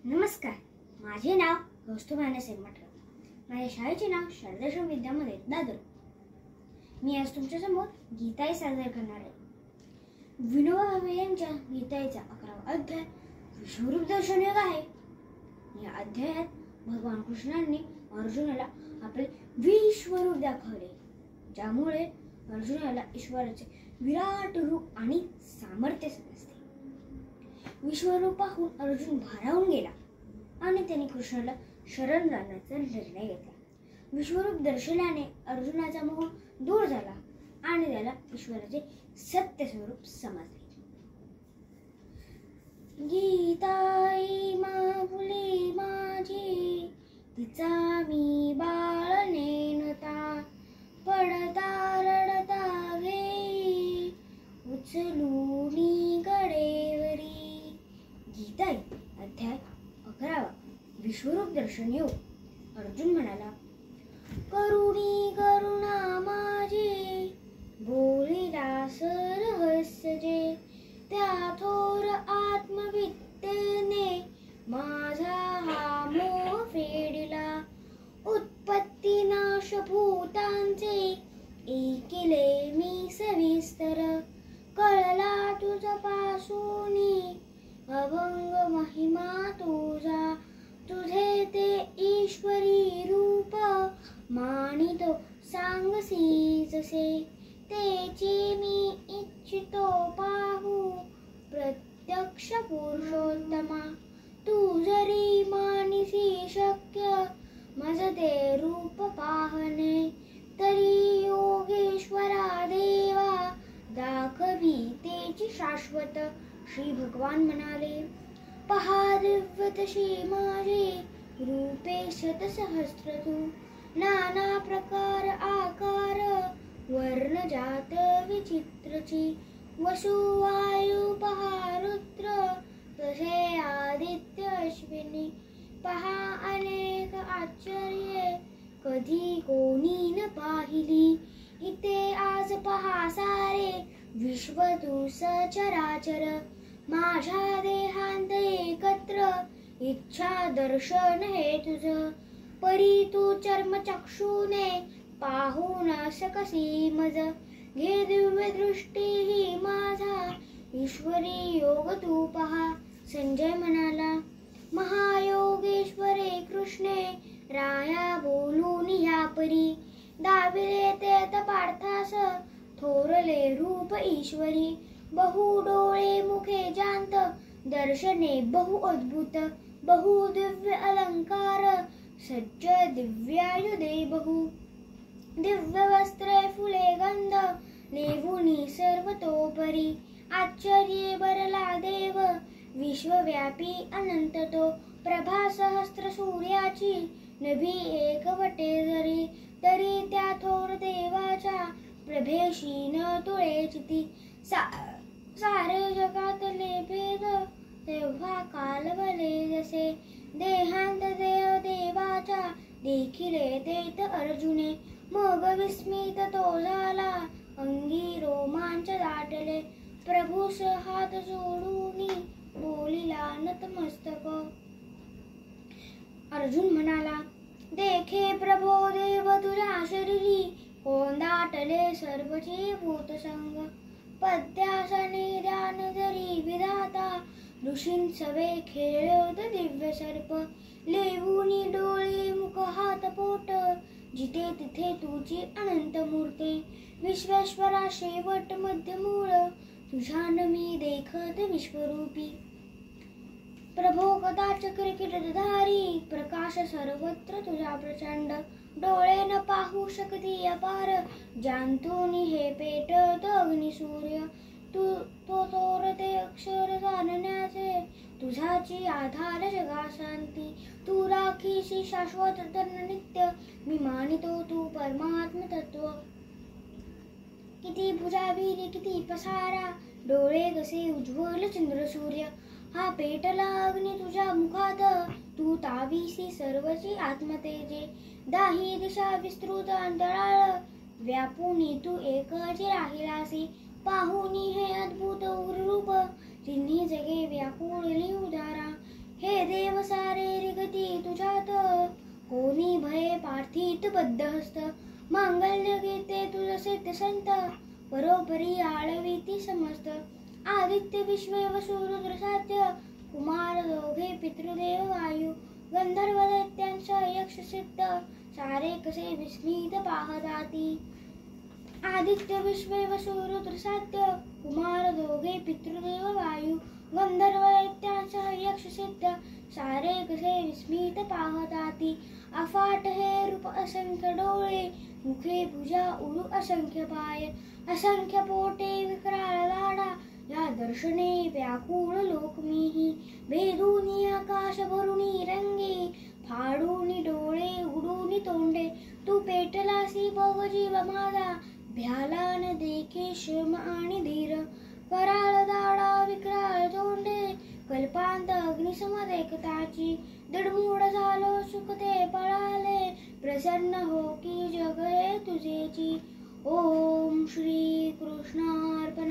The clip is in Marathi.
नमस्कार, माझे नाव कौस्तुभाने सेमटकर. माझ्या शाळेचे नाव शारदाश्रम विद्यामंदिर दादर. मी आज तुमच्यासमोर गीताई सादर करणार आहे. विनोबा भावे यांच्या गीताईचा 11वा अध्याय विश्वरूप दर्शन योग आहे. या अध्यायात भगवान कृष्णांनी अर्जुनाला आपले विश्वरूप दाखवले, ज्यामुळे अर्जुनाला ईश्वराचे विराट रूप आणि सामर्थ्य समजते. विश्वरूप पाहून अर्जुन भारावून गेला आणि त्याने कृष्णाला शरण जाण्याचा निर्णय घेतला. विश्वरूप दर्शनाने अर्जुनाचा मोह दूर झाला आणि त्याला ईश्वराचे सत्य स्वरूप समजले. गीताई माऊली माझी, तिचा मी बाळ नेनता, पडता रडता घेई उचलूनी गडेवरी. गीताई अध्याय 11वा विश्वरूप दर्शन योग. अर्जुन म्हणाला, करुणी करुणा माझी, बोलिला रहस्य जे, त्या थोर आत्मविद्येने माझा हा मोह फेडिला. उत्पत्ती नाश भूतांचे ऐकिले मी सविस्तर, कळला तुझ पासूनी अभंग महिमा तुझा. तुझे ते ईश्वरी रूप मानितो सांगसी जसे, तेची मी इच्छितो पाहू प्रत्यक्ष पुरुषोत्तमा. तू जरी मानिसी शक्य मज ते रूप पाहणे, तरी योगेश्वरा देवा दाखवी तेची शाश्वत. श्री भगवान म्हणाले, पहा दिव्य तशी माझी रूपे शतसहस्र तू. नाना प्रकार आकार वर्ण जात विचित्रची, वसु वायू पहा रुद्र तसे आदित्य अश्विनी. पहा अनेक आश्चर्ये कधी कोणी न पाहिली, इथे आज पहा सारे विश्व तू सचराचर. माझ्या देहांत एकत्र इच्छा दर्शन हे तुझ, परी तू चर्मचक्षुने पाहू न सकसी मज. घे दिव्य दृष्टी ही माझा ईश्वरी योग तू पहा. संजय म्हणाला, महायोगेश्वरे कृष्णे राया बोलून या परी, दाविले ते पार्थास थोरले रूप ईश्वरी. बहु डोळे मुखे जांत दर्शने बहु अद्भुत, बहु दिव्य अलंकार सज्ज दिव्यायुधे बहु. दिव्य वस्त्रे फुले गंध नेवुनी सर्वतोपरी, आश्चर्ये बरला देव विश्वव्यापी अनंत तो. प्रभा सहस्त्र सूर्याची नभी एकवटे जरी, तरी त्या थोर देवाच्या प्रभेशी न तुळे चिती. सारे जगातले भेद तेव्हा कालवले जसे, देहांत देव देवाच्या देखिले तेत अर्जुने. मग विस्मित तो झाला अंगी रोमांच दाटले, प्रभूस हात जोडूनी बोलिला नतमस्तक. अर्जुन म्हणाला, देखे प्रभो देव तुझ्या शरीरी, कोण दाटले सर्वची भूतसंग. पद्यासने ध्यान धरी विधाता, ऋषीं सवे खेळत दिव्य सर्प. लेवुनी डोळे मुख हात पोट, जिथे तिथे तुझी अनंत मूर्ते. विश्वेश्वरा शेवट मध्य मूळ, तुझ्यान मी देखत विश्वरूपी. प्रभो कदाच क्रिकिटधारी, प्रकाश सर्वत्र तुझा प्रचंड. डोळे न पाहू शकती अपार, जांतूनी हे पेटत अग्निसूर्य. तू तो तोरते अक्षर जाणण्याचे, तुझाची आधार जगा शांती. तू राखीशी शाश्वत तन नित्य, मी मानितो तू परमात्म तत्व. किती भुजा वीर किती पसारा, डोळे कसे उज्ज्वल चंद्र सूर्य. हा पेटला अग्नी तुझ्या मुखात, तू तावीसी सर्वची आत्मतेजे. दाही दिशा विस्तृत अंतराळ, व्यापुनी तू एकची राहिलासी. पाहुनी हे अद्भुत उग्र रूप, तिन्ही जगे व्याकुळली उदारा. हे देव वित्तबद्ध हस्त मांगल्य गीते तुझसे ते संत परोपरी आळवीती समस्त आदित्य विश्वे वसुरुद्र साध्य कुमार दोघे पितृदेव वायू गंधर्व दैत्यांचा यक्ष सिद्ध सारे कसे विस्मित पाहताती आदित्य विश्वे वसुरुद्र साध्य कुमार दोघे पितृदेव वायू गंधर्व दैत्यांचा यक्ष सिद्ध सारे कसे विस्मित पाहताती अफाट हे रूप असंख्य डोळे मुखे भुजा उडू असंख्य पाय असंख्य पोटे विकराळ लाडा या दर्शने व्याकुळ लोकमीही भेदूनी आकाश भरुनी रंगे फाडूनी डोळे उडूनी तोंडे तू पेटलासी बघ जीव माझा भ्याला न देखे श्रम आणि धीर कराळ दाडा विकराळ तोंडे कल्पांत अग्निसम देखताची दडमूड झालो सुख ते पळाले प्रसन्न हो की जग हे तुझेची ओम श्री कृष्णार्पणमस्तु।